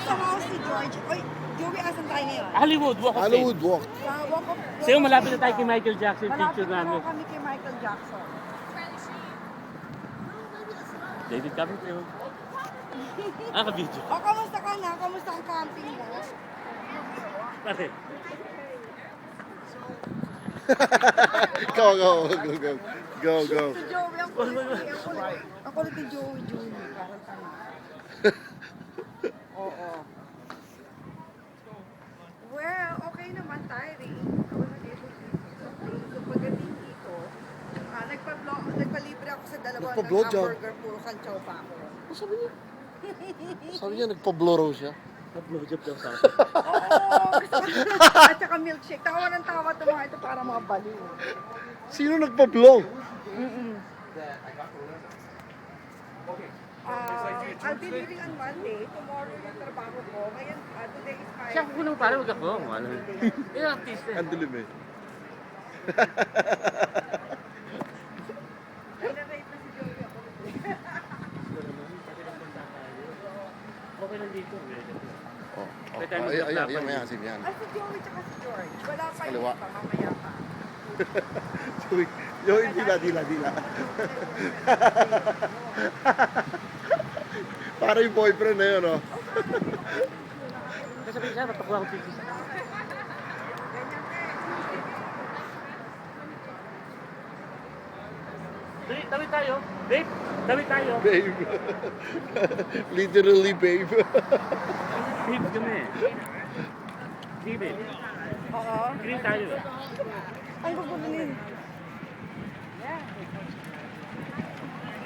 Kasama ko si George. Oy, Joey, asan tayo ngayon? Hollywood Walk of Fame. Hollywood Walk. Sa Walk of Fame. Sa'yo malapit na tayo kay Michael Jackson, Malapit picture na namin. kami kay Michael Jackson. David Copperfield. Ka-video. O, kamusta ka na? Kamusta ang camping mo? Bakit? Go. Si Joey, ang kulit. Ang kulit ni Joey. Parang tanga. Oo. Well, okay naman tayo rin. So, pagdating dito, nagpalibre ako sa dalawa ng Nagpa-blow job? hamburger, puro kantsaw pa ako. Sabi niya. Sabi niya, nagpa-bloro siya. Blowjob daw sa akin. Oo, at saka milkshake. Tawa ng tawa itong mga ito para mga baliw. Sino nagpa-blow? I'll be leaving on Monday. Tomorrow yung trabaho ko. Ngayon, today is Friday. Siya kuno para wag ako. Ano? Eh, artist eh. Ang dilim eh. Nag-rate na si Joey ako. Okay lang dito. Oh, May tayo ayan, magtatrapan may dito. asim yan. Ah, si Joey tsaka si George. Wala pa yung Kaliwa. iba, mamaya pa. Joey, dila. Para yung boyfriend na yun, oh. Kasi sabihin siya, matakuha akong picture sa akin. Dali, tawid tayo. Babe, tawid tayo. Babe. Literally, babe. Babe kami eh. Sige, babe. Oo. Green tayo eh. Ang gugulin.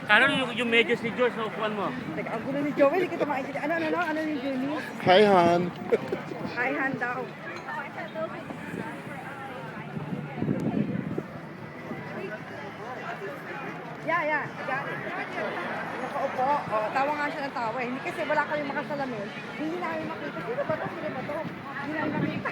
Kano yung medyas ni George na upuan mo? Teka, ang gulo ni Joey, hindi kita maintindihan. Ano ni Juni? Hi, Han. Hi, hand daw. Yeah. Got it. Nakaupo. Oh, tawa nga siya ng tawa. Hindi kasi wala kayong makasalamin. Hindi namin makita. Sino ba to? Hindi namin makita.